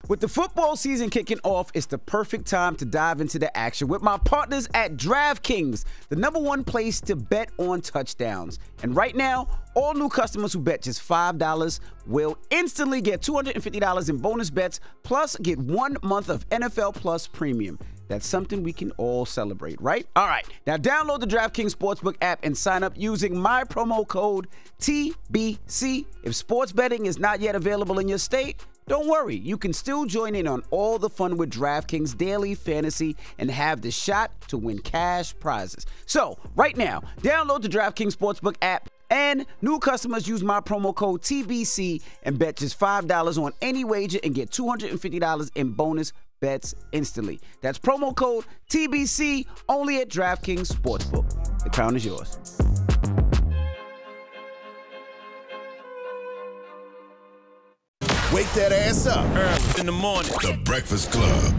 With the football season kicking off, it's the perfect time to dive into the action with my partners at DraftKings, the #1 place to bet on touchdowns. And right now, all new customers who bet just $5 will instantly get $250 in bonus bets, plus get 1 month of NFL Plus Premium. That's something we can all celebrate, right? All right, now download the DraftKings Sportsbook app and sign up using my promo code TBC. If sports betting is not yet available in your state, don't worry, you can still join in on all the fun with DraftKings Daily Fantasy and have the shot to win cash prizes. So, right now, download the DraftKings Sportsbook app, and new customers use my promo code TBC and bet just $5 on any wager and get $250 in bonus bets instantly. That's promo code TBC only at DraftKings Sportsbook. The crown is yours. Wake that ass up. Early in the morning. The Breakfast Club.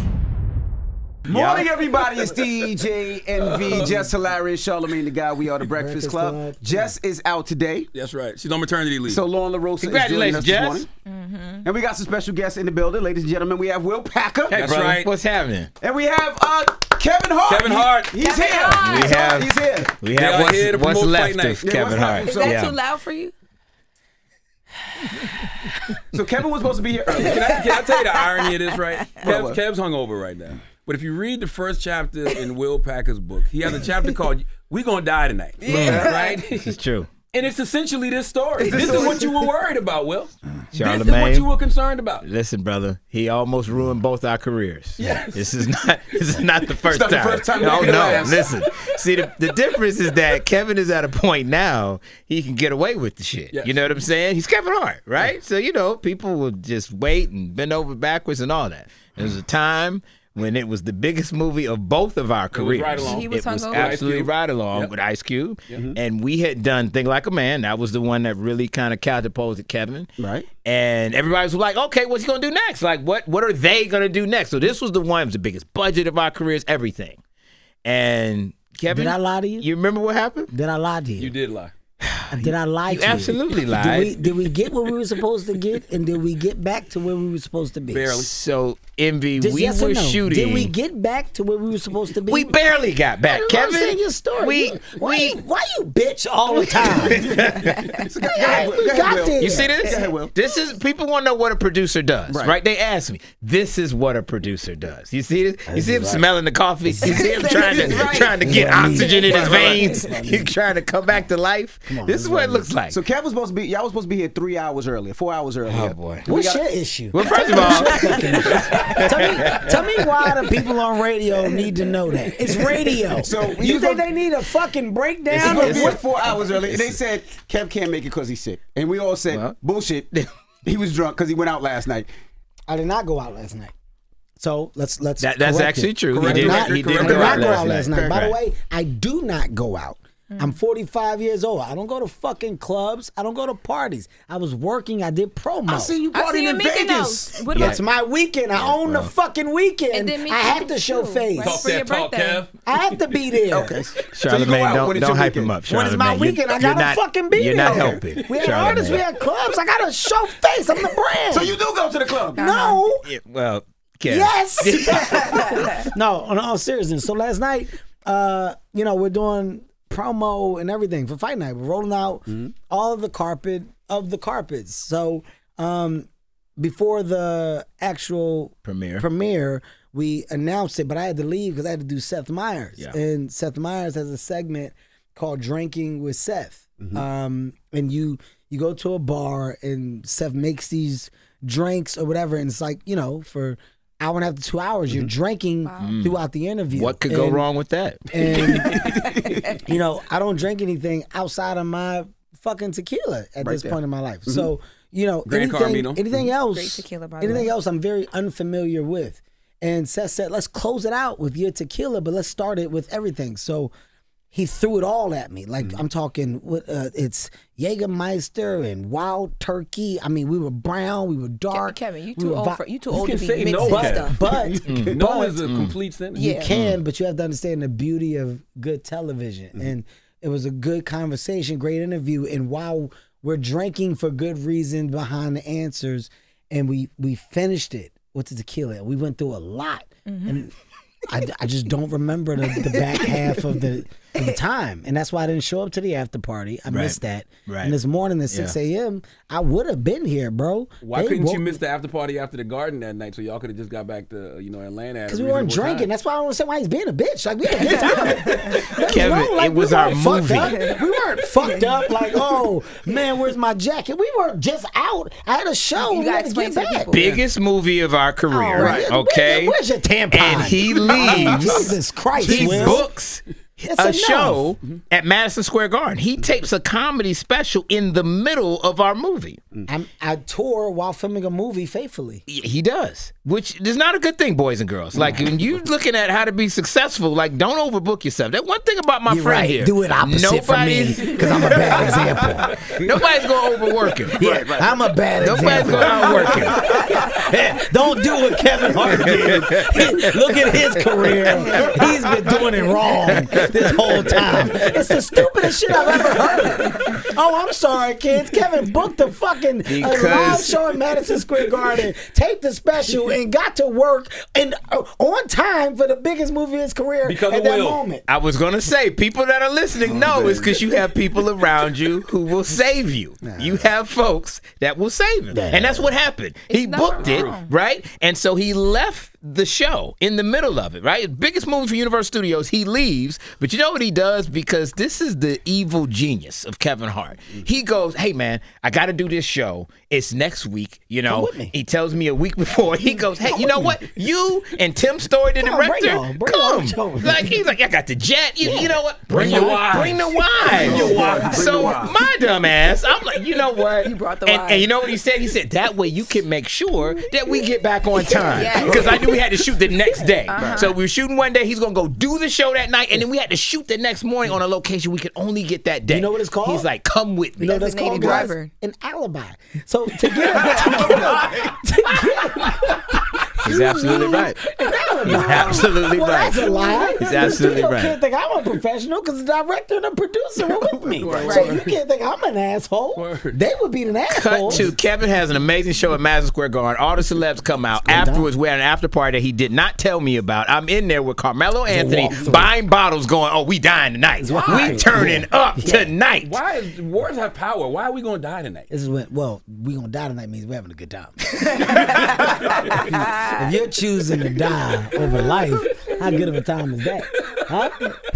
Morning, everybody. It's DJ NV, Jess Hilarious, Charlamagne the Guy. We are the Breakfast Club. Jess is out today. That's right. She's on maternity leave. So Lauren LaRosa is joining us this morning. And we got some special guests in the building. Ladies and gentlemen, we have Will Packer. Hey, that's right. What's happening? And we have Kevin Hart. Kevin Hart. He's here. He's here. We have what's left of Kevin Hart. Is that too loud for you? So Kevin was supposed to be here earlier. Can I tell you the irony of this, right? Kev's hungover right now. But if you read the first chapter in Will Packer's book, he has a chapter called "We Gonna Die Tonight." Yeah, right. This is true. And it's essentially this story. This is what you were worried about, Will. Charlamagne, this is what you were concerned about. Listen, brother, he almost ruined both our careers. Yes. This is not the first not time. The first time no. Listen. See, the difference is that Kevin is at a point now he can get away with the shit. Yes. You know what I'm saying? He's Kevin Hart, right? Yeah. So, you know, people will just wait and bend over backwards and all that. There was a time when it was the biggest movie of both of our careers. Right along. He was absolutely right along with Ice Cube. Yep. And we had done Think Like a Man. That was the one that really kind of catapulted Kevin. Right. And everybody was like, okay, what's he going to do next? Like, what are they going to do next? So this was the one, it was the biggest budget of our careers, everything. And Kevin. Did I lie to you? You remember what happened? Did I lie to you? You did lie. Did I lie to you? Absolutely lied. Did we get what we were supposed to get, and did we get back to where we were supposed to be? Barely. So, Envy, Just we yes or were no? shooting. Did we get back to where we were supposed to be? We barely got back, Kevin. I'm saying your story. Why you bitch all the time? We got there. You see this? Yeah, Will. This is people want to know what a producer does, right? They ask me. This is what a producer does. You see this? You see him smelling the coffee. You see him trying to get oxygen in his veins. He's trying to come back to life. This is what it looks like. So Kev was supposed to be, y'all was supposed to be here 3 hours earlier, 4 hours earlier. Oh boy. What's your issue? Well, first of all, Tell me why the people on radio need to know that. It's radio. So you think they need a fucking breakdown? We went 4 hours early, and they said Kev can't make it because he's sick, and we all said bullshit. He was drunk because he went out last night. I did not go out last night. So let's. that's correct actually it. true. I He did not go out last last night. By the Right. way, I do not go out. I'm 45 years old. I don't go to fucking clubs. I don't go to parties. I was working. I did promo. I seen you partying in Vegas. It's my weekend. I own the fucking weekend. And then I have to show face. Talk For your that talk, birthday. Kev. I have to be there. Okay. Charlamagne, don't hype him up. When it's my Charlamagne. weekend, I You're gotta not- fucking be there. You're not helping. We had artists, we had clubs. I gotta show face. I'm the brand. So you do go to the club? No. Yeah, well, Kev. Yes. No, on all seriousness. So last night, we're doing promo and everything for Fight Night. We're rolling out all of the carpets. So before the actual premiere, we announced it, but I had to leave because I had to do Seth Meyers. Yeah. And Seth Meyers has a segment called Drinking with Seth. And you go to a bar and Seth makes these drinks or whatever, and it's like, for hour and a half to 2 hours, you're drinking throughout the interview. What could go wrong with that? And I don't drink anything outside of my fucking tequila at this point in my life. So, anything else, Great tequila, by the way. I'm very unfamiliar with. And Seth said, let's close it out with your tequila, but let's start it with everything. So he threw it all at me. Like, I'm talking, it's Jägermeister and Wild Turkey. I mean, we were brown, we were dark. Kevin, you too old to be say mixing no, stuff. But No is a complete sentence. you can, but you have to understand the beauty of good television. And it was a good conversation, great interview. And while we're drinking for good reason behind the answers, and we finished it with the tequila. We went through a lot, and I just don't remember the back half of the time, and that's why I didn't show up to the after party. I missed that. Right. And this morning at 6 a.m., I would have been here, bro. Why couldn't you miss the after party after the Garden that night so y'all could have just got back to Atlanta? Because we weren't drinking. Time. That's why I don't understand why he's being a bitch. Like, we had a good time. Kevin, like, it was our movie. We weren't fucked up like, oh, man, where's my jacket? We weren't just out. I had a show. We had to get back. Biggest movie of our career, okay? Where's your tampon? And he leaves. Jesus Christ, he books a show at Madison Square Garden. He tapes a comedy special in the middle of our movie. I tour while filming a movie faithfully. He does, which is not a good thing, boys and girls. Like, when you're looking at how to be successful, like, don't overbook yourself. That one thing about my friend here. Do it opposite for me, because I'm a bad example. Nobody's going to overwork him. Yeah, I'm a bad example. Nobody's going to outwork him. Don't do what Kevin Hart did. Look at his career. He's been doing it wrong this whole time. It's the stupidest shit I've ever heard. Oh, I'm sorry, kids. Kevin booked the fucking live show in Madison Square Garden, taped the special, and got to work and on time for the biggest movie of his career at that moment. I was going to say, people that are listening know it's because you have people around you who will save you. You have folks that will save him. And that's what happened. He booked it, right? And so he left the show in the middle of it, right? Biggest movie for Universal Studios. He leaves, but you know what he does? Because this is the evil genius of Kevin Hart. He goes, hey man, I got to do this show. It's next week, you know. He tells me a week before. He goes, hey, you know what? You and Tim Story, the director, come. Like, he's like, I got the jet. You know what? Bring the wives. Bring the wives. So my dumb ass, I'm like, you know what? You brought the wives. And you know what he said? He said, that way you can make sure that we get back on time. Because I knew we had to shoot the next day. So we were shooting one day. He's going to go do the show that night. And then we had to shoot the next morning on a location we could only get that day. You know what it's called? He's like, come with me. You know what it's called, driver? An alibi. So to get He's absolutely right. He's absolutely right. That's a lie. He's absolutely right. You can't think I'm a professional because the director and the producer were with me. So you can't think I'm an asshole. They would be an asshole. Cut to Kevin has an amazing show at Madison Square Garden. All the celebs come out. Afterwards, we had an after party that he did not tell me about. I'm in there with Carmelo Anthony buying bottles going, oh, we dying tonight. We turning up tonight. Why is wars have power? Why are we going to die tonight? This is when, well, we going to die tonight means we're having a good time. If you're choosing to die over life, how good of a time is that? Huh?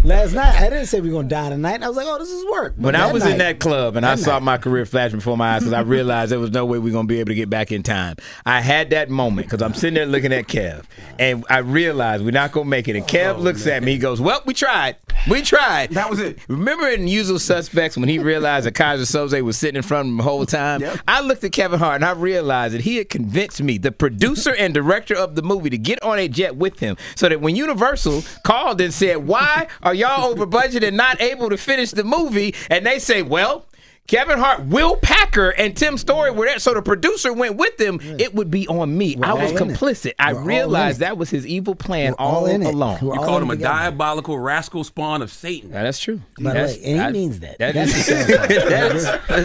Last night, I didn't say we're going to die tonight. I was like, oh, this is work. When I was in that club and I saw my career flash before my eyes because I realized there was no way we were going to be able to get back in time. I had that moment because I'm sitting there looking at Kev and I realized we're not going to make it. And Kev looks at me, he goes, well, we tried. We tried. That was it. Remember in Usual Suspects when he realized that Kaiser Soze was sitting in front of him the whole time? Yep. I looked at Kevin Hart and I realized that he had convinced me, the producer and director of the movie, to get on a jet with him so that when Universal called and said, why are y'all over budget and not able to finish the movie? And they say, well, Kevin Hart, Will Packer, and Tim Story were there, so the producer went with them. It would be on me. I was complicit. I realized that was his evil plan all along. You called him a diabolical rascal spawn of Satan. Yeah, that's true. But and he means that. That's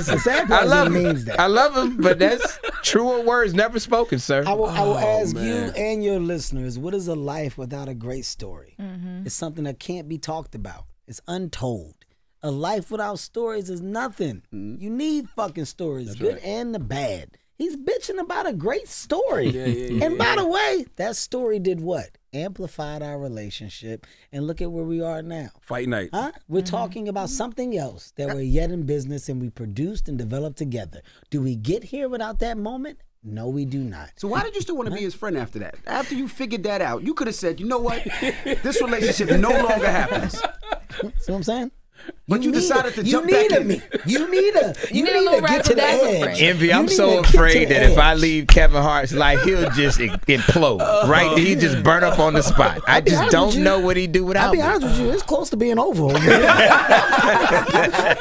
the sad part. I love him. I love him, but that's truer words never spoken, sir. I will ask you and your listeners, what is a life without a great story? It's something that can't be talked about. It's untold. A life without stories is nothing. You need fucking stories, good and the bad. He's bitching about a great story. And by the way, that story did what? Amplified our relationship. And look at where we are now. Fight night. Huh? We're talking about something else that we're yet in business and we produced and developed together. Do we get here without that moment? No, we do not. So why did you still want to be his friend after that? After you figured that out, you could have said, you know what? This relationship no longer happens. See what I'm saying? But you decided to jump back in. You need to get to the edge. Envy, I'm so afraid that if I leave Kevin Hart's life, he'll just implode. Right? He just burn up on the spot. I just don't know what he'd do without me. I'll be honest with you, it's close to being over.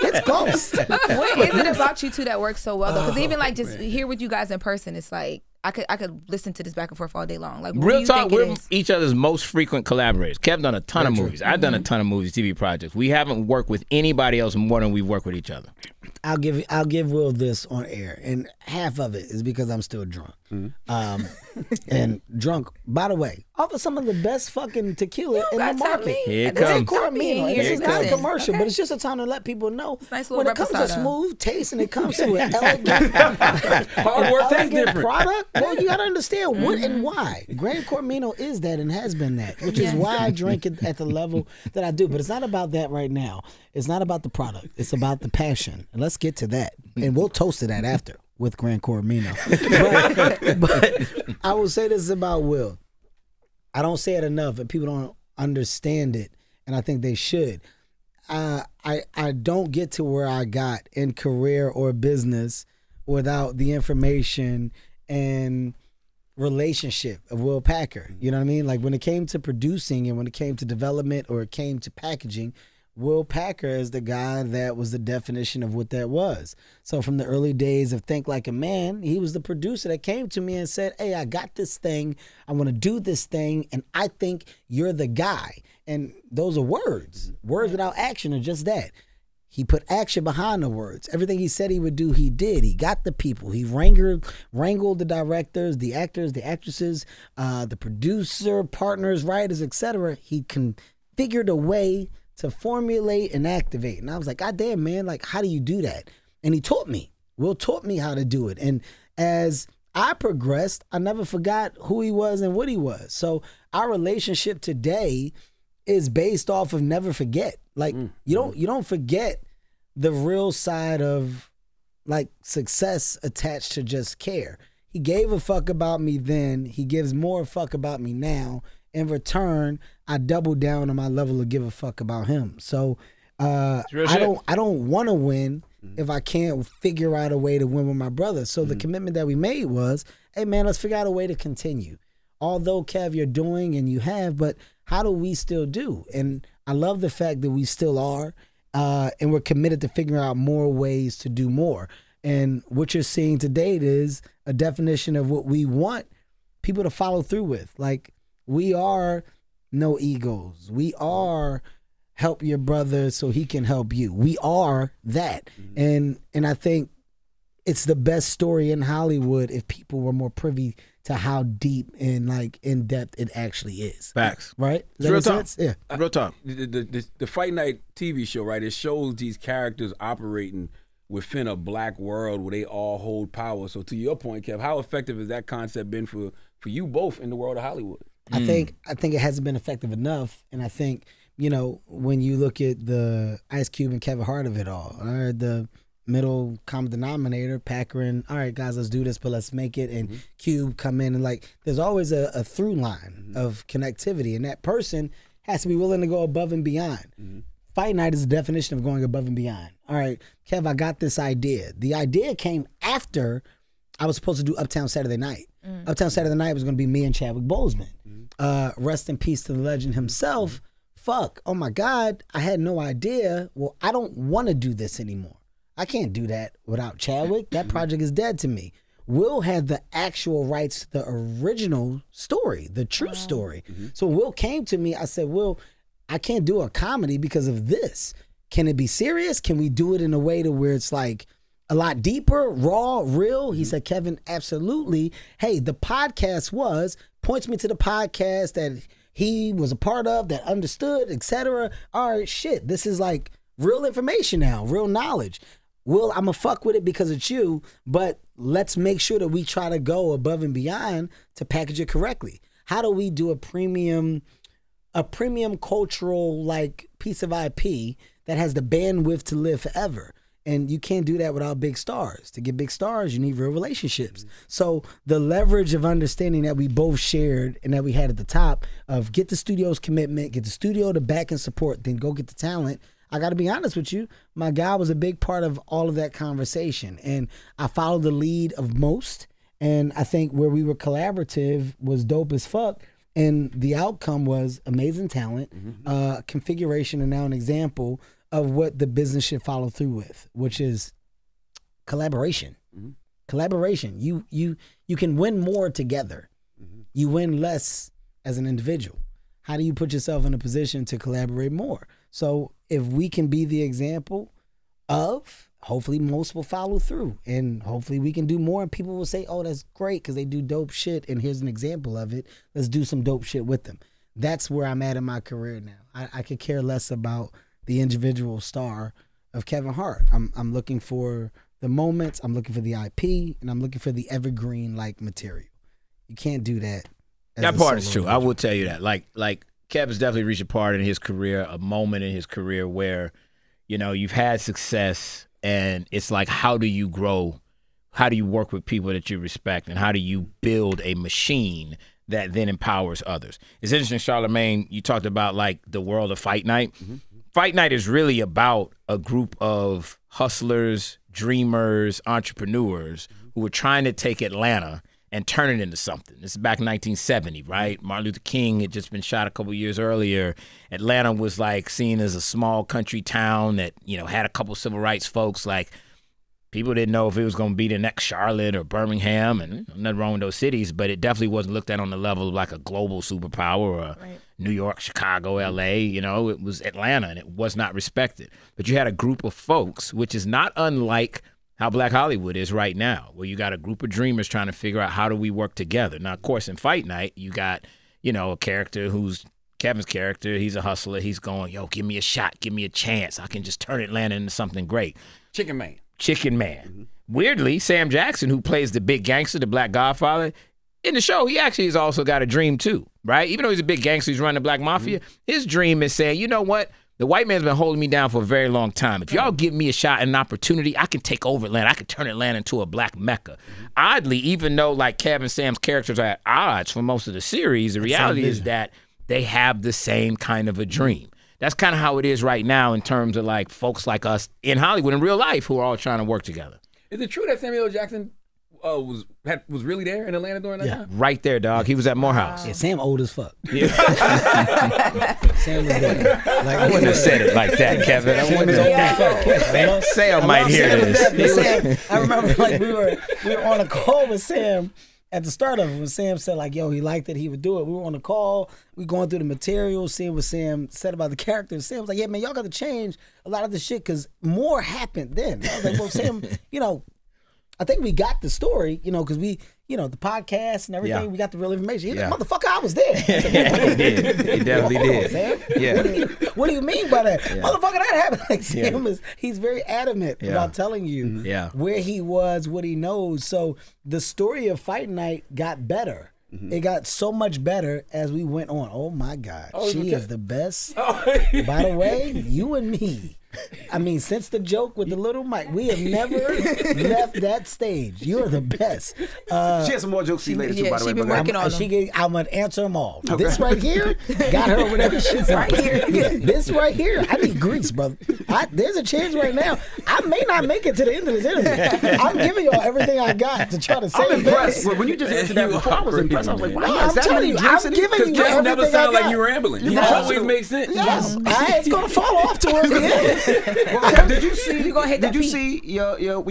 It's close. What is it about you two that works so well, though? Because even like just here with you guys in person, it's like, I could listen to this back and forth all day long. Like, real talk, we're each other's most frequent collaborators. Kev done a ton of movies. I've done a ton of movies, TV projects. We haven't worked with anybody else more than we've worked with each other. I'll give Will this on air, and half of it is because I'm still drunk. And drunk, by the way, offer some of the best fucking tequila in the market. Here it This comes. ain't Coromino. This is not a commercial, Okay. but it's just a time to let people know nice when little it comes to reposado. smooth taste and it comes to an elegant, Hard work tastes different. product. Well, you got to understand what and why. Grand Coromino is that and has been that, which is why I drink it at the level that I do. But it's not about that right now. It's not about the product. It's about the passion. And let's get to that. And we'll toast to that after with Grand Coromino. but I will say this about Will. I don't say it enough, and people don't understand it, and I think they should. I don't get to where I got in career or business without the information and relationship of Will Packer. You know what I mean? Like when it came to producing and when it came to development or it came to packaging, Will Packer is the guy that was the definition of what that was. So from the early days of Think Like a Man, he was the producer that came to me and said, hey, I got this thing. I want to do this thing, and I think you're the guy. And those are words. Words without action are just that. He put action behind the words. Everything he said he would do, he did. He got the people. He wrangled the directors, the actors, the actresses, the producer, partners, writers, etc. He configured a way to formulate and activate. And I was like, God damn, man, like, how do you do that? And he taught me. Will taught me how to do it. And as I progressed, I never forgot who he was and what he was. So our relationship today is based off of never forget. Like, you don't forget the real side of, like, success attached to just care. He gave a fuck about me then. He gives more fuck about me now. In return, I double down on my level of give a fuck about him. So I don't want to win if I can't figure out a way to win with my brother. So the commitment that we made was, hey man, let's figure out a way to continue. Although Kev, you're doing and you have, but how do we still do? And I love the fact that we still are, and we're committed to figuring out more ways to do more. And what you're seeing to date is a definition of what we want people to follow through with. Like, we are no egos. We are help your brother so he can help you. We are that. And I think it's the best story in Hollywood if people were more privy to how deep and like in depth it actually is. Facts. Right? Does that Real make talk. sense? Yeah. Real talk. The Fight Night TV show, right? It shows these characters operating within a black world where they all hold power. So to your point, Kev, how effective has that concept been for you both in the world of Hollywood? I think it hasn't been effective enough, and I think, you know, when you look at the Ice Cube and Kevin Hart of it all right, the middle common denominator, Packer and, all right, guys, let's do this, but let's make it, and Cube come in, and like, there's always a through line of connectivity, and that person has to be willing to go above and beyond. Fight Night is the definition of going above and beyond. All right, Kev, I got this idea. The idea came after I was supposed to do Uptown Saturday Night. Uptown Saturday Night was going to be me and Chadwick Boseman. Rest in peace to the legend himself. Fuck, oh my God, I had no idea. Well, I don't want to do this anymore. I can't do that without Chadwick. That project is dead to me. Will had the actual rights to the original story, the true story. So Will came to me, I said, Will, I can't do a comedy because of this. Can it be serious? Can we do it in a way to where it's like a lot deeper, raw, real? He said, Kevin, absolutely. Hey, the podcast points me to the podcast that he was a part of, that understood, etc. All right, shit, this is like real information now, real knowledge. Will, I'm going to fuck with it because it's you, but let's make sure that we try to go above and beyond to package it correctly. How do we do a premium cultural like piece of IP that has the bandwidth to live forever? And you can't do that without big stars. To get big stars, you need real relationships. So the leverage of understanding that we both shared and that we had at the top of get the studio's commitment, get the studio to back and support, then go get the talent. I got to be honest with you, my guy was a big part of all of that conversation. And I followed the lead of most. And I think where we were collaborative was dope as fuck. And the outcome was amazing talent, configuration, and now an example of what the business should follow through with, which is collaboration. Collaboration. You can win more together. You win less as an individual. How do you put yourself in a position to collaborate more? So if we can be the example of, hopefully most will follow through, and hopefully we can do more, and people will say, oh, that's great because they do dope shit, and here's an example of it. Let's do some dope shit with them. That's where I'm at in my career now. I could care less about the individual star of Kevin Hart. I'm looking for the moments, I'm looking for the IP, and I'm looking for the evergreen-like material. You can't do that. That part is true. I will tell you that. Like Kevin's definitely reached a part in his career, a moment in his career where, you know, you've had success, and it's like, how do you grow? How do you work with people that you respect, and how do you build a machine that then empowers others? It's interesting, Charlamagne, you talked about like the world of Fight Night. Fight Night is really about a group of hustlers, dreamers, entrepreneurs who were trying to take Atlanta and turn it into something. This is back in 1970, right? Martin Luther King had just been shot a couple years earlier. Atlanta was like seen as a small country town that, you know, had a couple civil rights folks. Like, people didn't know if it was going to be the next Charlotte or Birmingham, and nothing wrong with those cities, but it definitely wasn't looked at on the level of like a global superpower or New York, Chicago, LA. You know, it was Atlanta, and it was not respected. But you had a group of folks, which is not unlike how Black Hollywood is right now, where you got a group of dreamers trying to figure out how do we work together. Now, of course, in Fight Night, you got, you know, a character who's Kevin's character. He's a hustler. He's going, yo, give me a shot. Give me a chance. I can just turn Atlanta into something great. Chicken Man. Weirdly, Sam Jackson, who plays the big gangster, the Black Godfather, in the show, he actually has also got a dream too, right? Even though he's a big gangster, he's running the Black Mafia, his dream is saying, you know what? The white man's been holding me down for a very long time. If y'all give me a shot and an opportunity, I can take over Atlanta. I can turn Atlanta into a black mecca. Oddly, even though like Kevin and Sam's characters are at odds for most of the series, the reality is that they have the same kind of a dream. That's kind of how it is right now in terms of like folks like us in Hollywood in real life who are all trying to work together. Is it true that Samuel L. Jackson was really there in Atlanta during that time? Right there, dog. He was at Morehouse. Yeah, Sam old as fuck. Yeah. Sam was there. Like, I wouldn't have said it like that, Kevin. I wouldn't have. Sam might hear this. I remember like we were on a call with Sam at the start of it when Sam said like, yo, he liked it, he would do it. We were on a call, we going through the material, seeing what Sam said about the character. Sam was like, yeah, man, y'all got to change a lot of the shit because more happened then. I was like, well, Sam, you know, I think we got the story, you know, because we, you know, the podcast and everything, we got the real information. He's like, motherfucker, I was there. I said, he did. He definitely did. Sam. Yeah. What do you mean by that? Motherfucker, that happened. Like, Sam he's very adamant about telling you where he was, what he knows. So the story of Fight Night got better. It got so much better as we went on. Oh my God, she is the best. By the way, you and me. I mean, since the joke with the little mic, we have never left that stage. You're the best. She has some more jokes to see later too, by the way. She's been working on them. I'm going to answer them all. Okay. This right here, got her whatever shit's right here. This right here, I need grease, brother. There's a chance right now. I may not make it to the end of this interview. I'm giving y'all everything I got to try to save I'm impressed. it. When you just answered that before, I was impressed. I was like, wow, I'm telling you, I'm giving you everything never sound like you rambling. You always make sense. Yes. It's going to fall off towards the end. Did you see? You gonna hit that Did you peak. see?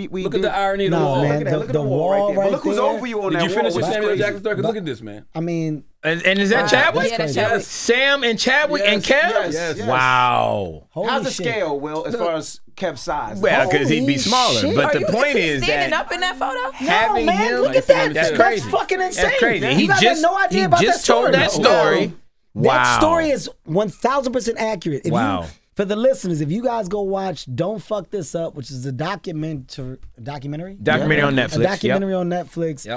We Look at the irony of the No, wall. man, Look at the wall right Look who's there. over you on that Did you wall. finish with which is Samuel L. crazy. Jackson's story? 'Cause look at this, man. I mean, And is that Chadwick? Yeah, that's Chadwick. Sam and Chadwick and Kev? Yes. Wow. holy How's the shit. scale, Will, as far as Kev's size? Well, because he'd be Holy smaller. shit. But Are the you point is standing that up in that photo? having man, him, look at that. that's That's crazy. fucking insane. That's crazy. You He guys just had no idea about that told that story. story. Wow. That story is 1,000% accurate. If Wow. you, for the listeners, if you guys go watch Don't Fuck This Up, which is a documentary on Netflix. a documentary on Netflix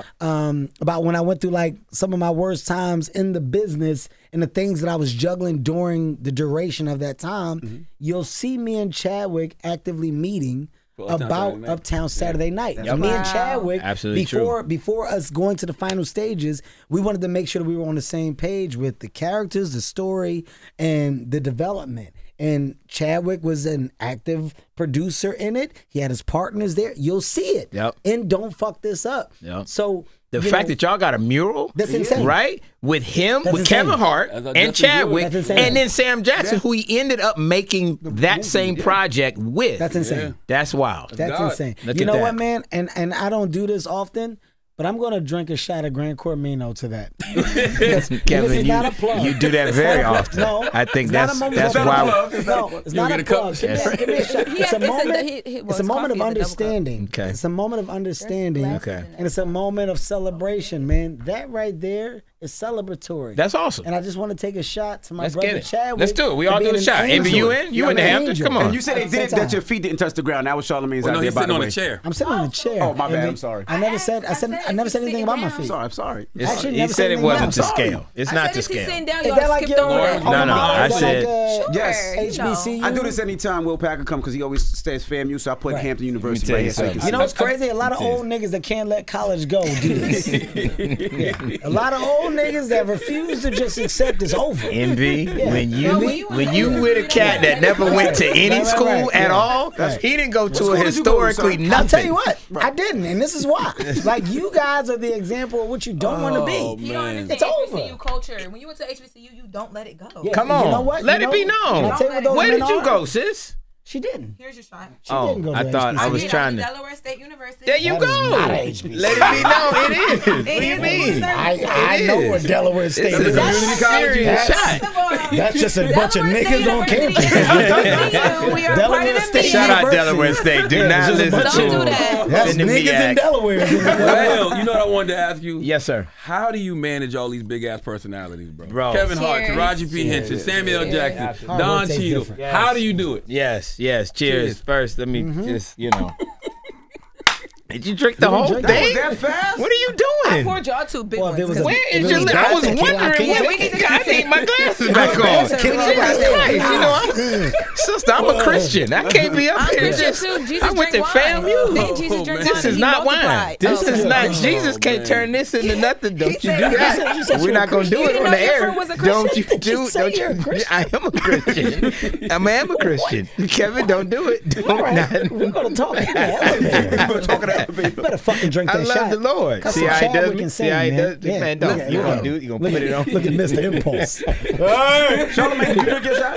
about when I went through like some of my worst times in the business and the things that I was juggling during the duration of that time, you'll see me and Chadwick actively meeting about Uptown Saturday Night. Me and Chadwick, Absolutely before us going to the final stages, we wanted to make sure that we were on the same page with the characters, the story, and the development. and Chadwick was an active producer in it. He had his partners there. You'll see it. Yep. And don't fuck this up. Yep. So the fact that y'all got a mural, that's insane, right? With him, that's with insane. Kevin Hart and Chadwick, and then Sam Jackson, who he ended up making that same project with. That's insane. That's wild. That's insane. Look you at know that. what, man? And I don't do this often, but I'm gonna drink a shot of Gran Cormino to that. Kevin, this is not a plug. you do that very often. No, I think it's not a moment that's of why. No, it's not a plug. Give me a shot. It's a moment. It's a moment of understanding. Okay. It's a moment of understanding. Okay. And it's a moment of celebration, man. That right there is celebratory. That's awesome. And I just want to take a shot to my Let's brother get it. Chadwick. Let's do it. We for all do being a an shot. Envy, angel. you in? You in the an Hamptons? angel. Come on. And you said they At the did same that your time. feet didn't touch the ground. That was Charlamagne's Oh, no, idea, he's by sitting the on way. a chair. I'm sitting on a chair. Oh, my bad. Envy. I'm sorry. I never said anything about my feet. I'm sorry. Actually, He never said it anything wasn't about to it. scale. It's not to scale. Sitting down, Is y'all that like skipped your over that. No, I is that said- Sure, Yes. you know. HBCU? I do this anytime Will Packer come because he always stays FAMU, so I put Right. Hampton University tell right you here. So something. You know what's crazy? A lot of old niggas that can't let college go do this. Yeah. A lot of old niggas that refuse to just accept it's over. Envy, when when you with a cat that never went to any Right, school right, at yeah. all, Right. he didn't go to school a did you go to, historically son? nothing. I'll tell you what, I didn't, and this is why. Like, you guys are the example of what you don't want to be. You don't understand It's over. HBCU culture. When you went to HBCU, you don't let it go. Yeah. Come You on, know what? let You it be know- known. Can I tell you what those Where men did you are? go, sis? She didn't. Here's your shot. She didn't go to I thought HBCU. I was did. trying I went to. Delaware State University. There you That is go. not a HBCU. Let it be known. It is. What do you mean? I know where Delaware State It's is. a serious shot. That's just a bunch of niggas on campus. Delaware State Shout out University. Delaware State. Do Yeah, not it's just a listen bunch to of- Don't do that. That's Send the niggas in Mack. Delaware. Well, you know what I wanted to ask you? Yes, sir. How do you manage all these big ass personalities, bro? Bro. Kevin Hart, Cheers. Taraji P. Henson, Samuel Jackson, Hard Don work tastes Cheadle. different. How do you do it? Yes. Cheers. Cheers. First, let me just, Did you drink the whole drink thing? that fast? What are you I doing? poured y'all two big Well, ones. there was a- because Where If is it your? was I that was tequila, I wondering. can't Where take it. I need my glasses back on. Can Jesus we go Christ! You know, sister, I'm a Christian. I can't be up I'm here. Christian just- too. Jesus I went to drank wine. FAMU. Didn't Jesus drink man. wine? This is He not wine. multiplied. This Oh, is okay. not. Jesus can't man. turn this into nothing. Don't you do said- that? you said We're not gonna do You it didn't on know the your air. friend was a Don't you Christian? do? say Don't you're a you? Christian? I am a Christian. I am a Christian. Kevin, don't do it. Don't. All right, we're gonna talk in the elevator. We're talking to elevator. You better fucking drink I that love shot. the Lord. That's See what how he does Chadwick me? can See say, how he man. does? Yeah. Man, don't. Look, You look gonna at- do it? You gonna look put it on? Look at Mr. Impulse. Charlamagne, did you drink your shot?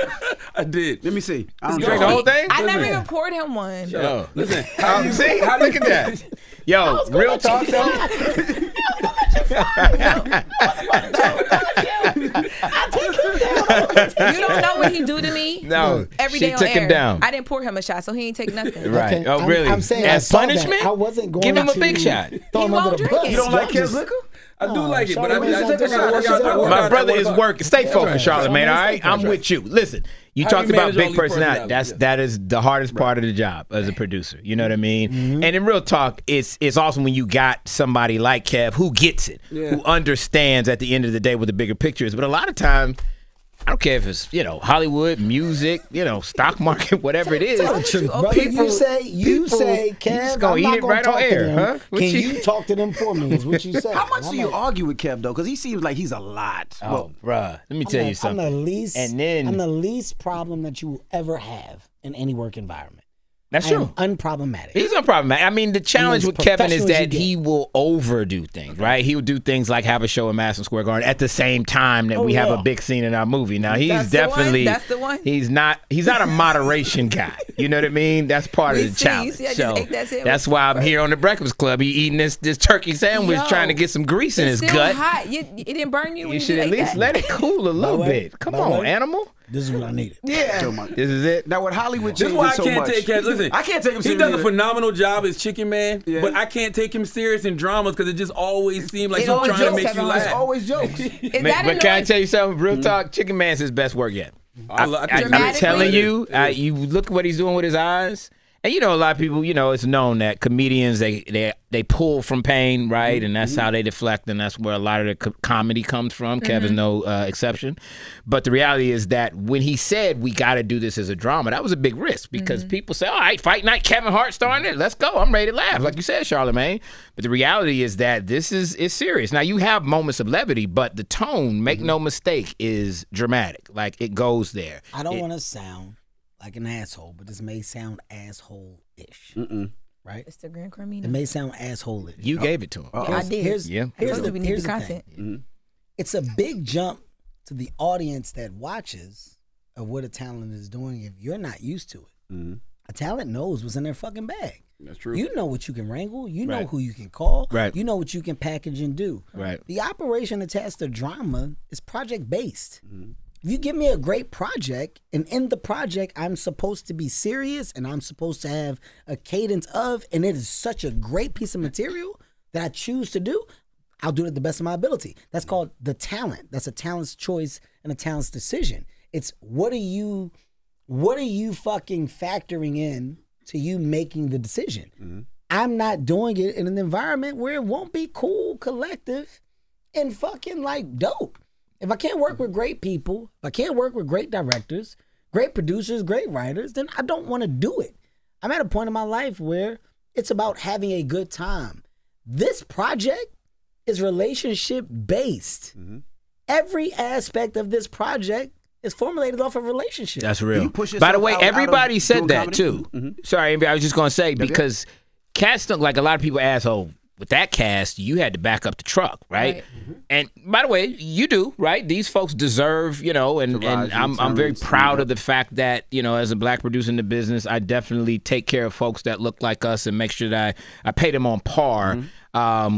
I did. Let me see. I don't Drink the whole thing? I never even poured him one. Yo, Listen, see, look at that. Yo, real talk though. You don't know what he do to me. No, Every she day on took air. him down. I didn't pour him a shot, so he ain't take nothing. Right. Okay, Oh, really? I'm saying As I saw that. punishment? I wasn't going Give him a to big shot. Throw him He under won't the drink bus. it. You don't like Y'all Kev's just- liquor? I do like it, but Charlamagne's I not take a the shot. shot. My brother is working. Stay focused, Charlamagne. All right, I'm with you. Listen, you How do talked you about manage all big these personality. personalities? That is the hardest part of the job as a producer. You know what I mean? And in real talk, it's awesome when you got somebody like Kev who gets it, who understands at the end of the day what the bigger picture is. But a lot of times, I don't care if it's Hollywood, music, stock market, whatever it is. Tell the truth, brother. People- you say, people- Kev, just gonna I'm eat not it gonna right on talk to air, them. huh? What Can you- you talk to them for me? Is what you say. How much do you argue with Kev though? Because he seems like he's a lot. Oh, bruh, let me tell you something. I'm the least. And then- I'm the least problem that you will ever have in any work environment. That's I am true. unproblematic. He's no problem. I mean, the challenge as with Kevin is professional as that you he will overdo things, right? He will do things like have a show in Madison Square Garden at the same time that we have a big scene in our movie. Now he's That's the one? definitely That's the one? He's not a moderation guy. You know what I mean? That's part We of the see, challenge. see, I just So ate that sandwich. that's why I'm here on the Breakfast Club. He eating this turkey sandwich, Yo, trying to get some grease in his It's still gut. hot. It didn't burn you. When You should at ate least that. let it cool a little bit. Come on, animal. This is what I needed. Yeah. This is it. Now with Hollywood This is changes why I so can't much. take Kev. Listen, I can't take him He serious. does a either. phenomenal job as Chicken Man, Yeah. but I can't take him serious in dramas because it just always seems like It he's always trying to jokes, make you Kevin. laugh. It's always jokes. Is But that can I annoying? tell you something? Real talk, Chicken Man's his best work yet. I I'm think telling you, Dramatically? you look what he's doing with his eyes, And a lot of people, it's known that comedians they pull from pain, right? And that's how they deflect, and that's where a lot of the comedy comes from. Kev is no exception. But the reality is that when he said we got to do this as a drama, that was a big risk because people say, all right, fight night, Kevin Hart starring it. Let's go. I'm ready to laugh, like you said, Charlamagne. But the reality is that this is serious. Now, you have moments of levity, but the tone, make no mistake, is dramatic. Like, it goes there. I don't want to sound like an asshole, but this may sound asshole-ish. Right? It's the Grand Carmina. It may sound asshole-ish. You gave it to him. Yeah, I did. Here's the content. thing. It's a big jump to the audience that watches of what a talent is doing if you're not used to it. A talent knows what's in their fucking bag. That's true. You know what you can wrangle. You know who you can call. Right. You know what you can package and do. Right. The operation attached to drama is project-based. If you give me a great project, and in the project I'm supposed to be serious and I'm supposed to have a cadence of, and it is such a great piece of material that I choose to do, I'll do it at the best of my ability. That's called the talent. That's a talent's choice and a talent's decision. It's what are you fucking factoring in to you making the decision? I'm not doing it in an environment where it won't be cool, collective, and fucking like dope. If I can't work with great people, if I can't work with great directors, great producers, great writers, then I don't want to do it. I'm at a point in my life where it's about having a good time. This project is relationship based. Every aspect of this project is formulated off of relationship. That's real. push By the yourself way, out everybody of said doing that comedy? too. Sorry, I was just going to say, because cats don't, like a lot of people ask, with that cast, you had to back up the truck, right? And by the way, you do, right? These folks deserve, and I'm very proud of the fact that, as a black producer in the business, I definitely take care of folks that look like us and make sure that I pay them on par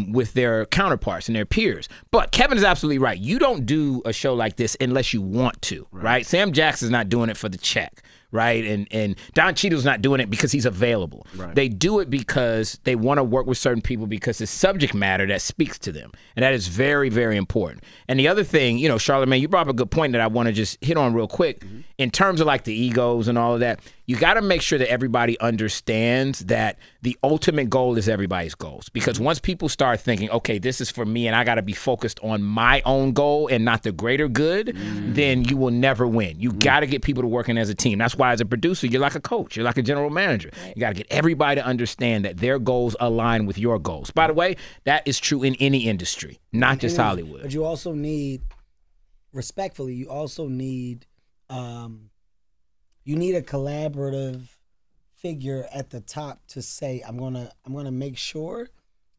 with their counterparts and their peers. But Kevin is absolutely right. You don't do a show like this unless you want to, right? Sam Jackson's not doing it for the check. Right, and Don Cheadle's not doing it because he's available. Right. They do it because they want to work with certain people because it's subject matter that speaks to them, and that is very, very important. And the other thing, Charlamagne, you brought up a good point that I want to just hit on real quick. In terms of like the egos and all of that, you got to make sure that everybody understands that the ultimate goal is everybody's goals. Because once people start thinking, okay, this is for me and I got to be focused on my own goal and not the greater good, then you will never win. You got to get people to working as a team. That's why as a producer, you're like a coach. You're like a general manager. You got to get everybody to understand that their goals align with your goals. By the way, that is true in any industry, not just Hollywood. But you also need, respectfully, you also need you need a collaborative figure at the top to say, I'm gonna make sure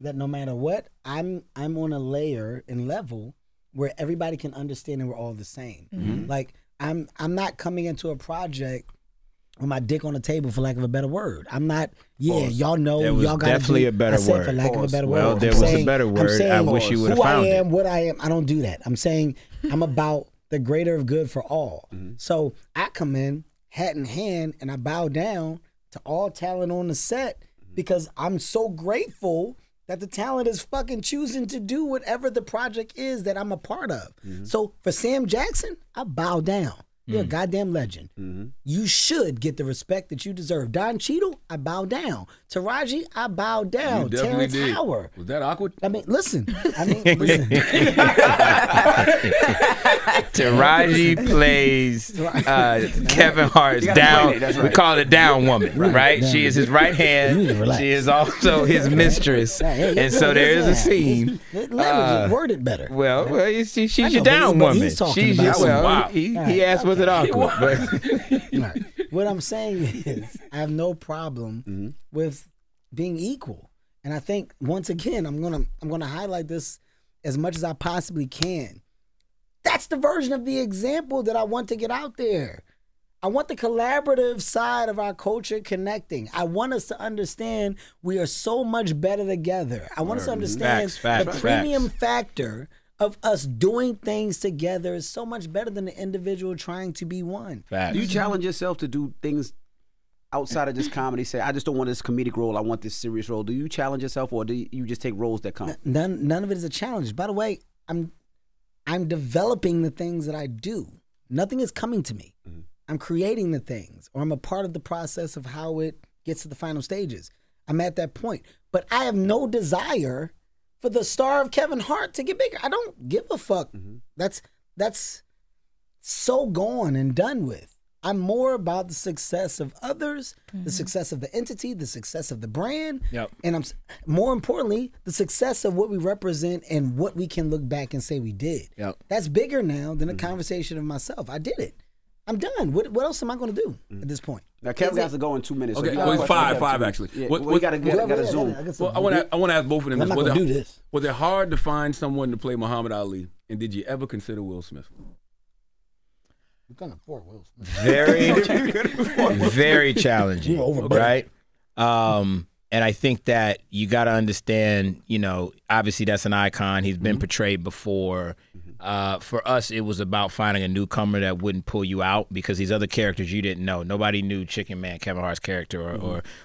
that no matter what, I'm on a layer and level where everybody can understand and we're all the same. Like I'm not coming into a project with my dick on the table, for lack of a better word. I'm not. Y'all know. There was y'all got definitely a better word. For lack of a better word. Well, there was a better word. I wish you would have found it. Who I am, what I am. I don't do that. I'm saying I'm about the greater of good for all. So I come in hat in hand and I bow down to all talent on the set because I'm so grateful that the talent is fucking choosing to do whatever the project is that I'm a part of. So for Sam Jackson, I bow down. You're a goddamn legend. You should get the respect that you deserve. Don Cheadle, I bow down. Taraji, I bow down. definitely Terrence did. Howard. Was that awkward? I mean, listen. Taraji plays Kevin Hart's down. That's right. We call it down woman, right? She is his right hand. She is also his mistress, and so there is a scene. Word it better. Well, she's I know, your down but woman. he's talking She's about your, something. he asked, was it awkward? But Right. What I'm saying is, I have no problem with being equal, and I think once again, I'm gonna highlight this as much as I possibly can. That's the version of the example that I want to get out there. I want the collaborative side of our culture connecting. I want us to understand we are so much better together. I want us to understand the premium factor of us doing things together is so much better than the individual trying to be one. Do you challenge yourself to do things outside of just comedy? Say, I just don't want this comedic role. I want this serious role. Do you challenge yourself, or do you just take roles that come? None of it is a challenge. By the way, I'm developing the things that I do. Nothing is coming to me. I'm creating the things, or I'm a part of the process of how it gets to the final stages. I'm at that point. But I have no desire for the star of Kevin Hart to get bigger. I don't give a fuck. That's so gone and done with. I'm more about the success of others, the success of the entity, the success of the brand, and I'm more importantly, the success of what we represent and what we can look back and say we did. That's bigger now than a conversation of myself. I did it. I'm done. What else am I going to do at this point? Now, Kevin has to go in 2 minutes. Okay, so well, five actually. Yeah, we got to zoom. Well, I want to ask both of them. I'm not going to do this. Was it hard to find someone to play Muhammad Ali, and did you ever consider Will Smith? You can't afford Will Smith. Very challenging, right? And I think that you got to understand, you know, obviously that's an icon. He's been portrayed before. For us, it was about finding a newcomer that wouldn't pull you out because these other characters you didn't know. Nobody knew Chicken Man, Kevin Hart's character,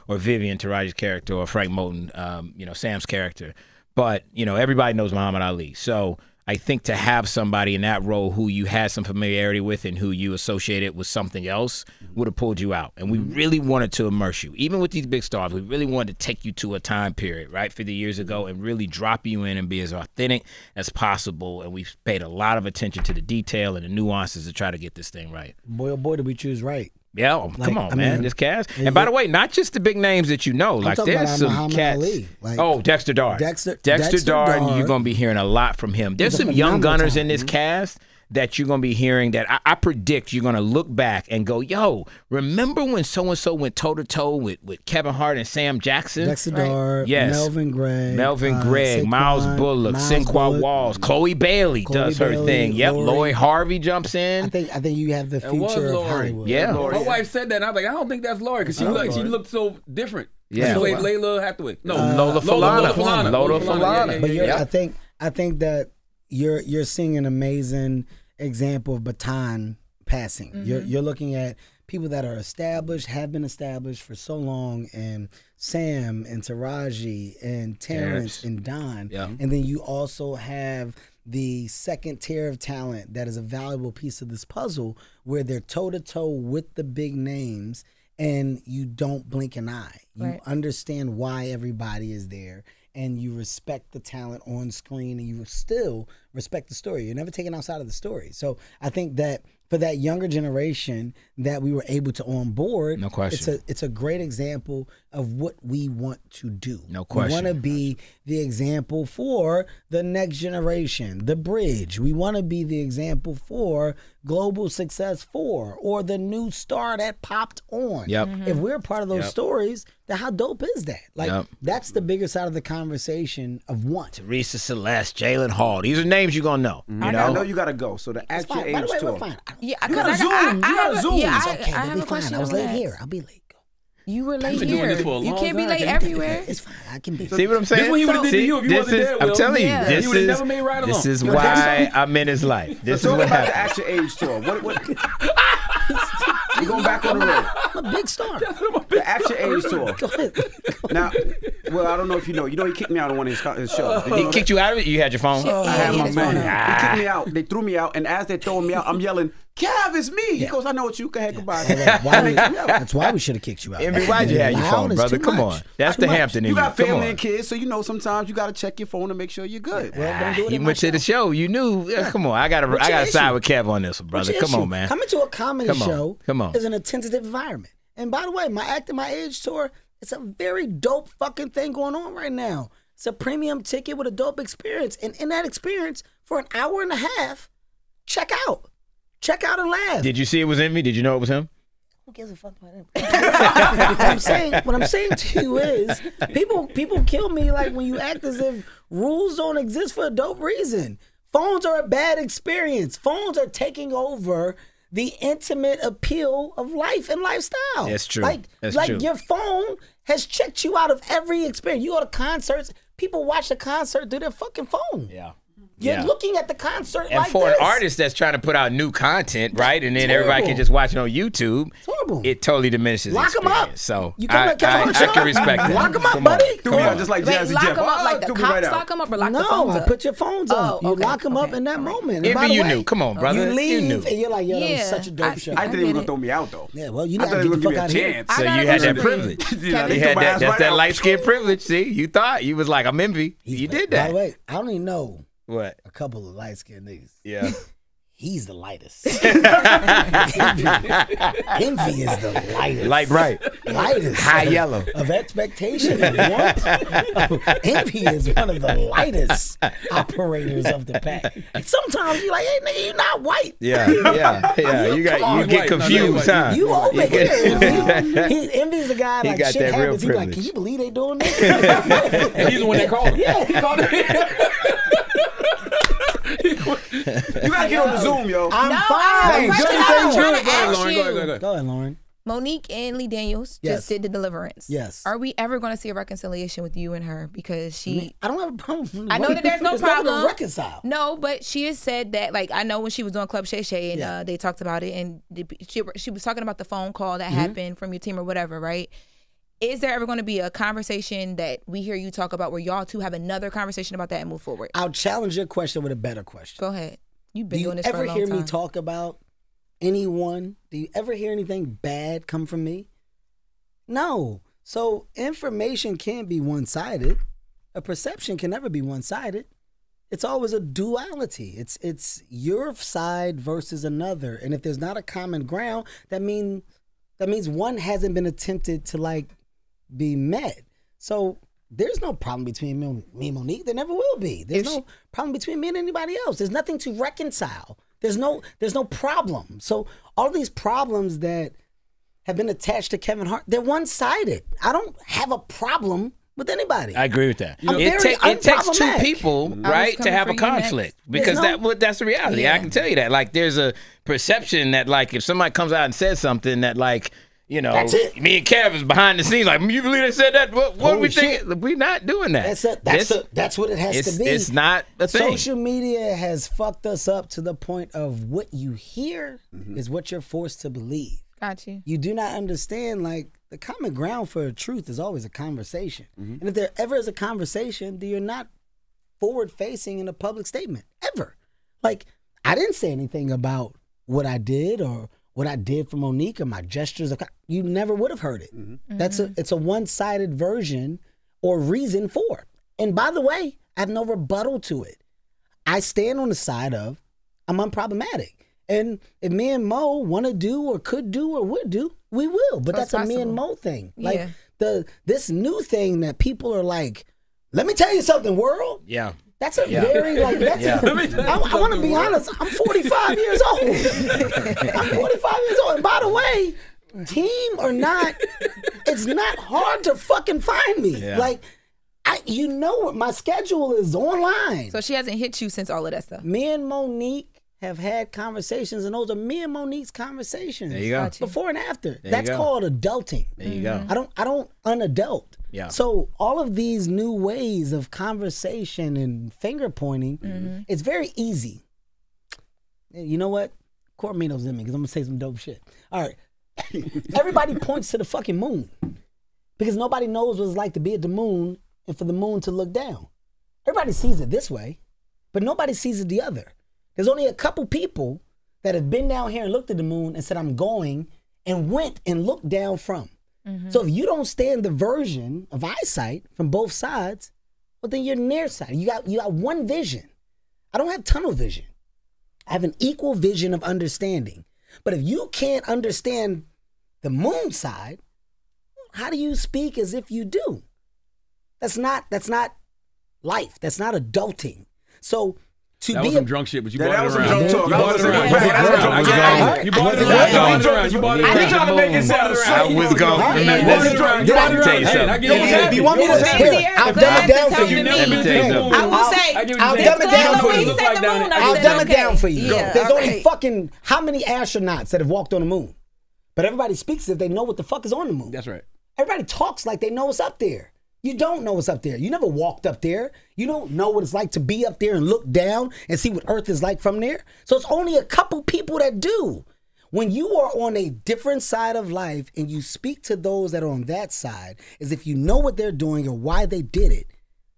or Vivian Taraji's character, or Frank Moten, you know, Sam's character. But, you know, everybody knows Muhammad Ali. So I think to have somebody in that role who you had some familiarity with and who you associated with something else would have pulled you out. And we really wanted to immerse you. Even with these big stars, we really wanted to take you to a time period, right, 50 years ago and really drop you in and be as authentic as possible. And we paid a lot of attention to the detail and the nuances to try to get this thing right. Boy, oh boy, did we choose right. Yeah, come on, man. This cast. And by the way, not just the big names that you know. Like, there's some cats. Dexter Darden. Dexter Darden, you're going to be hearing a lot from him. There's some young gunners in this cast that you're going to be hearing that I predict you're going to look back and go, yo, remember when so-and-so went toe-to-toe with Kevin Hart and Sam Jackson? Dexter Darden, Melvin Gregg, Miles Bullock, Sinqua Walls, Chloe Bailey does her thing. Yep, Lori Harvey jumps in. I think you have the future of Hollywood. Yeah. My wife said that, and I was like, I don't think that's Lori, because she looked so different. Yeah. She played Layla Hathaway. No, Lola Falana. Lola Falana. But I think that you're seeing an amazing example of baton passing. You're looking at people that are established, have been established for so long, and Sam and Taraji and Terrence and Don. And then you also have the second tier of talent that is a valuable piece of this puzzle where they're toe-to-toe with the big names and you don't blink an eye. You understand why everybody is there, and you respect the talent on screen, and you still respect the story. You're never taken outside of the story. So I think that for that younger generation that we were able to onboard, no question, it's a great example of what we want to do. No question. We want to be the example for the next generation, the bridge. We want to be the example for global success or the new star that popped on. If we're part of those stories, then how dope is that? Like, that's the bigger side of the conversation of want. Teresa Celeste, Jalen Hall. These are names you're going to know. I know you got to go. So the Act Your Age tour. Yeah, you got to zoom. You got to zoom. Yeah, It's okay. They'll be fine. I was late here. I'll be late. You were late been doing here. this for a You long can't be time. late everywhere. It's fine. I can be. See what I'm saying? This is what he would have did to you if you wasn't there, Will. I'm telling you, Yeah. this He would've never made Ride this Along. is why I'm in his life. This is Talk what about the happens. Act Your Age tour. What? We're going back on the road. I'm a big star. The Act Your Age tour. Go ahead. Now, well, I don't know if you know. You know he kicked me out on one of his shows. Did you He know kicked you out of it? You had your phone? I had my his man. phone. They kicked me out. They threw me out, and as they're throwing me out, I'm yelling, "Kev, it's me!" He goes, "I know it's you. Go ahead, goodbye." That's why we should have kicked you out. Envy, why'd you have your Loud phone, is brother? too Come much. on. That's Too the much. Hampton in You you. got Come family on. and kids, so you know sometimes you got to check your phone to make sure you're good. Well, don't do it He in went my to the show. You knew. Come on. I got to side with Kev on this one, brother. What's your Come issue? on, man. Coming to a comedy Come on. show Come on. is an attentive environment. And by the way, my Act My Age tour, it's a very dope fucking thing going on right now. It's a premium ticket with a dope experience. And in that experience, for an hour and a half, check out and laugh. Did you see it was Envy? Did you know it was him? Who gives a fuck about him? what I'm saying to you is, people kill me like when you act as if rules don't exist for a dope reason. Phones are a bad experience. Phones are taking over the intimate appeal of life and lifestyle. That's true. That's like true. Your phone has checked you out of every experience. You go to concerts, people watch the concert through their fucking phone. Yeah. You're looking at the concert And like for this. an artist that's trying to put out new content, right? And then everybody can just watch it on YouTube. problem. It totally diminishes Lock him up. experience. So You come to Kevin Hart I show? can respect that. Lock him up, Come buddy. on. Threw me out just like Wait, Jazzy lock Jeff. them up like the threw me cops right out. lock them up or lock the No, phones I up? put your phones up. You okay, lock them up okay, in that all right. moment. And Envy, by the you way, knew. Come on, brother. You leave, You knew. and you're like, yo, that was Yeah, such a dope show. I didn't think he was get gonna it. throw me out though. Yeah, well, you I gotta thought he get was the gonna fuck give me out a of here. chance. So I you gotta had that agree. privilege. Yeah, they You threw had my that. ass That's right that out. light skin privilege. See, you thought you was like, I'm envy. You did By that. the way, I don't even know What? a couple of light skinned niggas. Yeah. He's the lightest. Envy is the lightest. Light bright. Lightest. High yellow. Of expectation and want. Envy is one of the lightest operators of the pack. And sometimes you're like, hey, nigga, you're not white. Yeah. You get White. confused, No, huh? You open. Envy's the guy, He like, got shit that real happens. He's like, privilege. can you believe they doing this? And he's the one that called him. He called him. You gotta get on the Zoom, yo. I'm No, fine. I'm Good trying as to they ask do. Go ahead, Lauren. you. Go ahead. Go ahead, Lauren. Monique and Lee Daniels Yes. just did the Deliverance. Yes. Are we ever going to see a reconciliation with you and her? Because she, I don't have a problem. I know that there's no nothing problem. to reconcile. no, but she has said that, like, I know when she was on Club Shay Shay and Yeah. they talked about it, and she was talking about the phone call that Mm-hmm. happened from your team or whatever, right? Is there ever going to be a conversation that we hear you talk about where y'all two have another conversation about that and move forward? I'll challenge your question with a better question. Go ahead. You've Do been you doing this for ever a long hear time. me talk about anyone? Do you ever hear anything bad come from me? No. So information can't be one-sided. A perception can never be one-sided. It's always a duality. It's your side versus another. And if there's not a common ground, that means one hasn't been attempted to, like, be met. So there's no problem between me and Monique. There never will be. There's no problem between me and anybody else. There's nothing to reconcile. There's no problem. So all these problems that have been attached to Kevin Hart, they're one-sided. I don't have a problem with anybody. I agree with that. I'm very It takes two unproblematic. people, right, to coming have for a you next. conflict because that's the reality. Yeah. I can tell you that. Like, there's a perception that, like, if somebody comes out and says something that, like, you know, That's it. me and Kev is behind the scenes. Like, you believe they said that? What are Holy we shit. thinking? We're not doing that. That's what it has to be. It's not a thing. Social media has fucked us up to the point of what you hear is what you're forced to believe. Got you. You do not understand, like, the common ground for truth is always a conversation. And if there ever is a conversation, then you're not forward facing in a public statement ever. Like, I didn't say anything about what I did or what I did for Monique or my gestures. You never would have heard it. It's a one-sided version or reason for it. And by the way, I have no rebuttal to it. I stand on the side of I'm unproblematic. And if me and Mo want to do or could do or would do, we will. But that's a me and Mo thing. Like this new thing that people are like, let me tell you something, world. Yeah. That's a very, like, that's I want to be honest, I'm 45 years old. I'm 45 years old. And by the way, team or not, it's not hard to fucking find me. Yeah. Like, you know what, my schedule is online. So she hasn't hit you since all of that stuff. Me and Monique have had conversations, and those are me and Monique's conversations. There you go. Gotcha. Before and after. you That's go. called adulting. There you go. I don't unadult. Yeah. So all of these new ways of conversation and finger pointing, it's very easy. You know what? Cormino's in me because I'm gonna say some dope shit. All right. Everybody points to the fucking moon because nobody knows what it's like to be at the moon and for the moon to look down. Everybody sees it this way, but nobody sees it the other. There's only a couple people that have been down here and looked at the moon and said, I'm going, and went and looked down from. So if you don't stand the version of eyesight from both sides, well, then you're nearsighted. You got one vision. I don't have tunnel vision. I have an equal vision of understanding. But if you can't understand the moon side, how do you speak as if you do? That's not life. That's not adulting. So to That be was some drunk shit, but you That brought it was some around. drunk talk. You brought it around. You brought it around. You brought it around. You trying to make it sound I was going. You brought it around. Let me tell you Hey, something. I give you If you want me to Here, I'll the dumb it glass down is for you. helping me. Let me tell you something. I will say, I'll dumb it down for you. He said the moon. I'll said, dumb it okay. down for you. Yeah, There's all only right. fucking how many astronauts that have walked on the moon? But everybody speaks as if they know what the fuck is on the moon. That's right. Everybody talks like they know what's up there. You don't know what's up there. You never walked up there. You don't know what it's like to be up there and look down and see what Earth is like from there. So it's only a couple people that do. When you are on a different side of life and you speak to those that are on that side as if you know what they're doing or why they did it,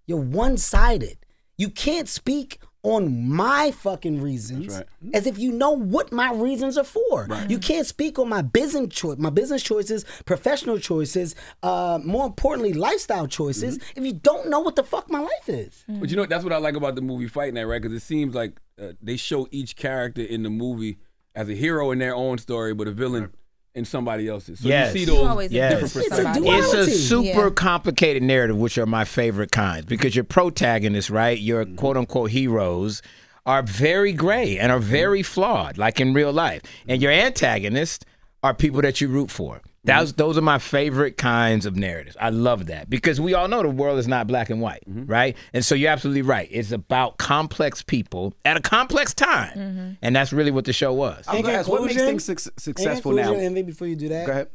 you're one-sided. You can't speak on my fucking reasons as if you know what my reasons are for. Right. You can't speak on my business choices, professional choices, more importantly, lifestyle choices, if you don't know what the fuck my life is. But you know, that's what I like about the movie Fight Night, right? Because it seems like they show each character in the movie as a hero in their own story, but a villain in somebody else's. So you see those different perspectives. It's a super complicated narrative, which are my favorite kinds, because your protagonists, right, your quote-unquote heroes, are very gray and are very flawed, like in real life. And your antagonists are people that you root for. Those are my favorite kinds of narratives. I love that because we all know the world is not black and white, right? And so you're absolutely right. It's about complex people at a complex time, and that's really what the show was. What makes things successful now? And maybe before you do that, go ahead.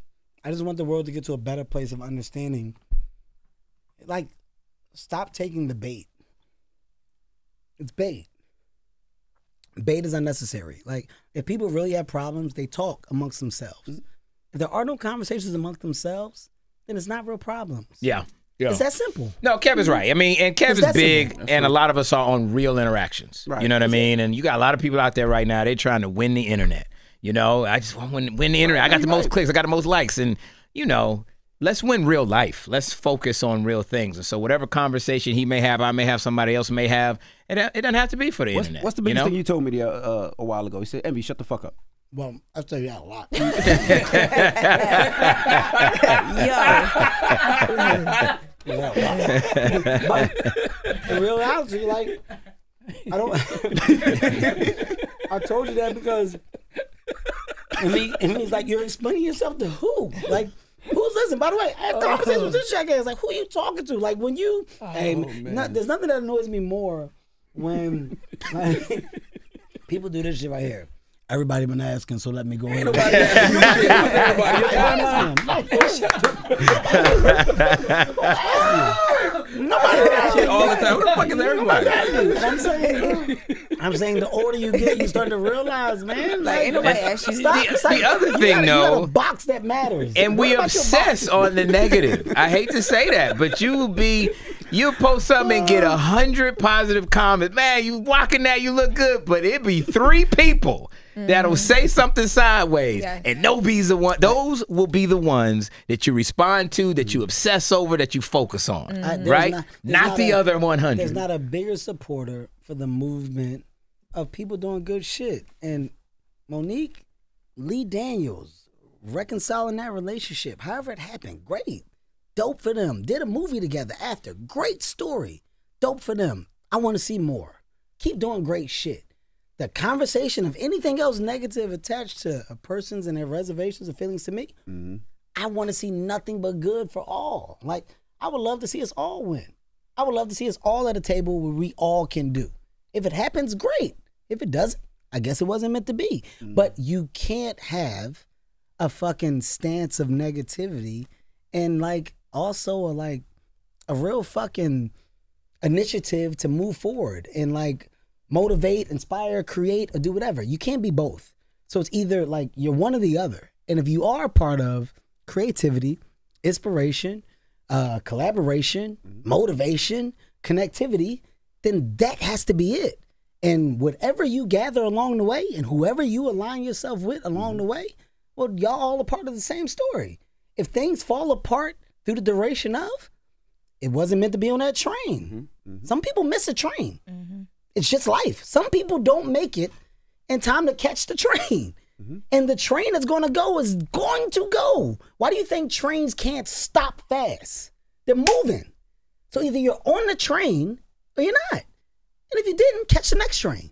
I just want the world to get to a better place of understanding. Like, stop taking the bait. It's bait. Bait is unnecessary. Like, if people really have problems, they talk amongst themselves. If there are no conversations amongst themselves, then it's not real problems. Yeah. It's that simple. No, Kev is right. I mean, and Kev is big, and a lot of us are on real interactions. Right. You know what I mean? And you got a lot of people out there right now, they're trying to win the internet. You know, I just want to win the internet. I got the most clicks. I got the most likes. And, you know, let's win real life. Let's focus on real things. And so whatever conversation he may have, I may have, somebody else may have, it doesn't have to be for the internet. What's the biggest thing you told me a while ago? He said, Envy, shut the fuck up. Well, I'll tell you that a lot. In reality, like, I don't. I told you that because, and he's like, you're explaining yourself to who? Like, who's listening? By the way, I had conversations with this jackass. Like, who are you talking to? Like, when you, there's nothing that annoys me more when people do this shit right here. Everybody been asking, so let me go ahead. Nobody shit all the time. Who the fuck is everybody? I'm saying the older you get, you start to realize, man. Like, ain't nobody ask you. The other thing, though, you got a box that matters. And we obsess on the negative. I hate to say that, but you'll post something and get 100 positive comments. Man, you walking that, you look good, but it be 3 people that'll say something sideways, and nobody's the one. Those will be the ones that you respond to, that you obsess over, that you focus on, right? Not the other 100. There's not a bigger supporter for the movement of people doing good shit. And Monique, Lee Daniels, reconciling that relationship, however it happened, great. Dope for them. Did a movie together after. Great story. Dope for them. I want to see more. Keep doing great shit. The conversation of anything else negative attached to a person's and their reservations and feelings to me, I want to see nothing but good for all. Like, I would love to see us all win. I would love to see us all at a table where we all can do. If it happens, great. If it doesn't, I guess it wasn't meant to be. But you can't have a fucking stance of negativity and, like, also a real fucking initiative to move forward and, like, motivate, inspire, create, or do whatever. You can't be both. So it's either like you're one or the other. And if you are a part of creativity, inspiration, collaboration, motivation, connectivity, then that has to be it. And whatever you gather along the way and whoever you align yourself with along the way, well, y'all all a part of the same story. If things fall apart through the duration of, it wasn't meant to be on that train. Some people miss a train. It's just life. Some people don't make it in time to catch the train. And the train that's going to go is going to go. Why do you think trains can't stop fast? They're moving. So either you're on the train or you're not. And if you didn't, catch the next train.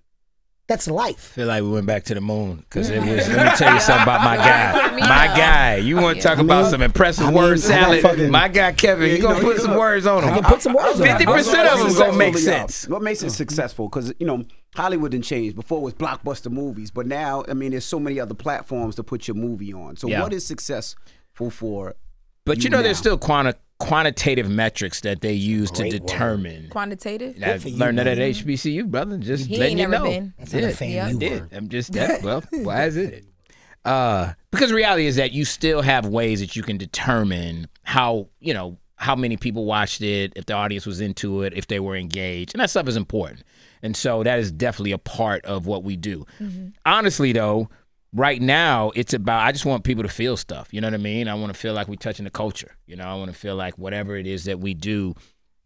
That's life. I feel like we went back to the moon because it was. Let me tell you something about my guy. My guy. You want to talk about some impressive word salad? My guy Kevin. You gonna put some words on him? I can put some words on him. 50% of them gonna make sense. What makes it successful? Because Hollywood didn't change. Before it was blockbuster movies, but now there's so many other platforms to put your movie on. So what is successful for? But you know, there's still quantitative metrics that they use to determine. Quantitative? I learned that at HBCU, brother. Just letting you know. Been. That's not a fan you were. I'm just that. Well, why is it? Because the reality is that you still have ways that you can determine how many people watched it, if the audience was into it, if they were engaged, and that stuff is important. And so that is definitely a part of what we do. Honestly, though, right now it's about, I just want people to feel stuff. You know what I mean? I want to feel like we're touching the culture. You know, I want to feel like whatever it is that we do,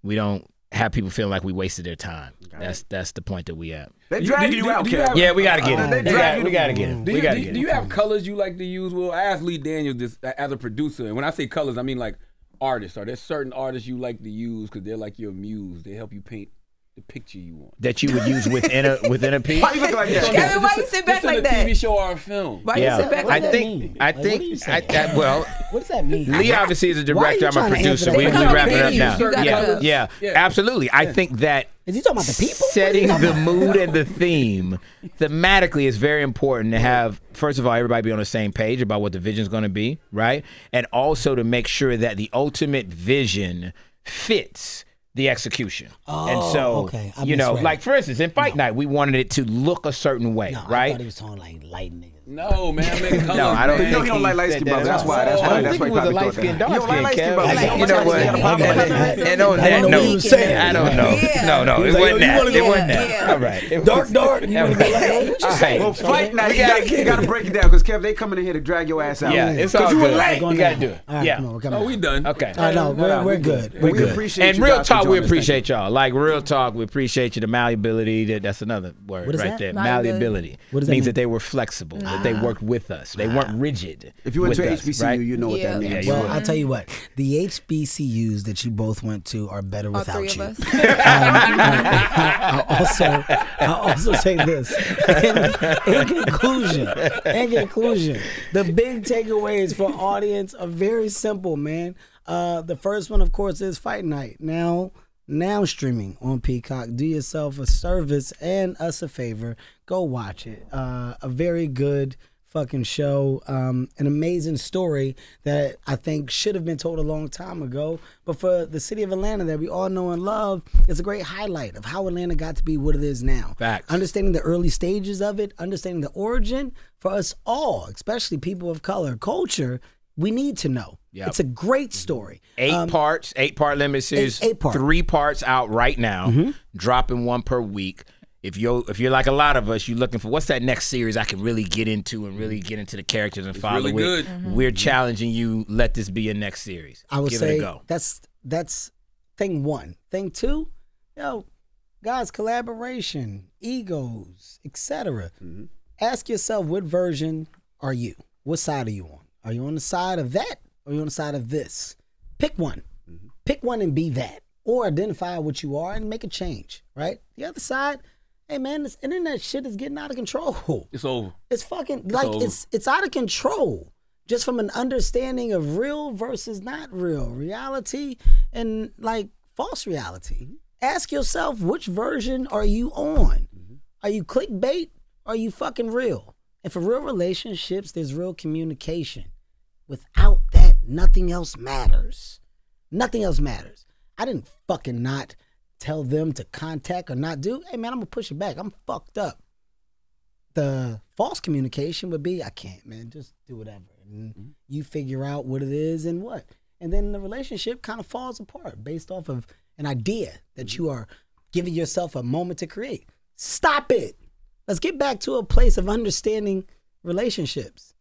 we don't have people feeling like we wasted their time. That's the point that we at. They drag you out, Kev. Yeah, we gotta get it. We gotta get it. Do you have colors you like to use? Well, I asked Lee Daniels this as a producer, and when I say colors, I mean like artists. Are there certain artists you like to use because they're like your muse? They help you paint the picture you want. That you would use within a piece? Why you look like that? Kevin, why you sit back like that? TV show or a film? Why you sit back like that? Well, what does that mean? Lee obviously is a director. I'm a producer. We wrapping it up now. Yeah, absolutely. I think that is he talking about the people? Setting the mood and the theme thematically is very important to have, first of all, everybody be on the same page about what the vision is going to be, right? And also to make sure that the ultimate vision fits the execution. And so, like for instance, in Fight Night, we wanted it to look a certain way, right? I thought he was talking like light niggas. No, man, I mean, no, I don't think he don't like light skin brothers. That's why. That's why he probably light thought skin, that. dark skin, You know what? And on that note, I don't know. No, it wasn't that. It wasn't that. All right. Dark. Well, Fight Night, you got to break it down because Kev, they coming in here to drag your ass out. Yeah, it's all good. You got to do it. Yeah. Oh, we done. Okay. No, we're good. We appreciate you. And real talk, we appreciate y'all. Like real talk, we appreciate you. The malleability, that's another word right there. Malleability means that they were flexible, that they worked with us. They weren't rigid. If you went to HBCU, you know what that means. Well, I'll tell you what. The HBCUs that you both went to are better without you. I'll also say this. In conclusion, the big takeaways for audience are very simple, man. The first one, of course, is Fight Night. Now streaming on Peacock. Do yourself a service and us a favor. Go watch it. A very good fucking show. An amazing story that I think should have been told a long time ago. But for the city of Atlanta that we all know and love, it's a great highlight of how Atlanta got to be what it is now. Facts. Understanding the early stages of it, understanding the origin for us all, especially people of color, culture, we need to know. Yep. It's a great story. 8 parts, 8-part limit series, 3 parts out right now, dropping 1 per week. If you're like a lot of us, you're looking for what's that next series I can really get into and really get into the characters and follow really it. We're challenging you. Let this be your next series. I would Give say it a go. that's thing 1. Thing 2, guys, collaboration, egos, etc. Ask yourself, what version are you? What side are you on? Are you on the side of that? Or are you on the side of this? Pick one. Pick one and be that. Or identify what you are and make a change, right? The other side, hey man, this internet shit is getting out of control. It's over. It's fucking it's out of control. Just from an understanding of real versus not real, reality and like false reality. Ask yourself, which version are you on? Are you clickbait? Or are you fucking real? And for real relationships, there's real communication. Without that, nothing else matters. Nothing else matters. I didn't fucking not tell them to contact or not do. Hey, man, I'm going to push it back. I'm fucked up. The false communication would be, I can't, man. Just do whatever. And you figure out what it is and what. And then the relationship kind of falls apart based off of an idea that you are giving yourself a moment to create. Stop it. Let's get back to a place of understanding relationships.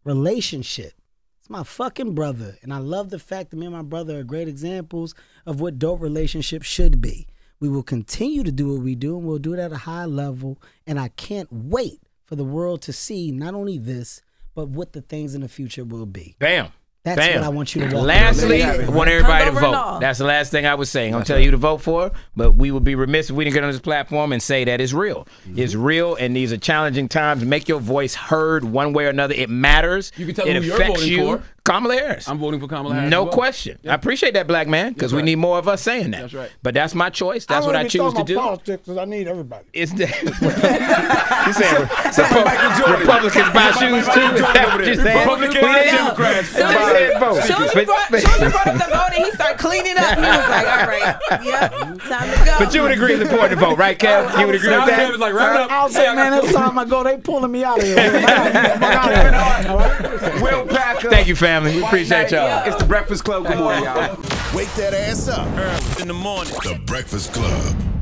Relationship. It's my fucking brother. And I love the fact that me and my brother are great examples of what dope relationships should be. We will continue to do what we do, and we'll do it at a high level. And I can't wait for the world to see not only this, but what the things in the future will be. Bam. That's what I want you to walk. Lastly, I want everybody to vote. That's the last thing I would say. I'm going to tell you to vote for, but we would be remiss if we didn't get on this platform and say that it's real. It's real, and these are challenging times. Make your voice heard one way or another. It matters. You can tell it who you're voting for. Kamala Harris. I'm voting for Kamala Harris. No question. I appreciate that, black man, because we need more of us saying that. That's right. But that's my choice. That's what I choose to do. Politics because I need everybody. It's you saying Republicans buy shoes too? Republicans and Democrats. Shows you brought up the voting minute he started cleaning up, he was like, all right, yep, time to go. But you would agree it's important to vote, right, Kev? You would agree with Kev that? was like, wrap it up. I'll say, man, every time I go, they pulling me out of here. Will Packer. Thank you, family. We appreciate y'all. It's the Breakfast Club. Good morning, y'all. Wake that ass up. In the morning. The Breakfast Club.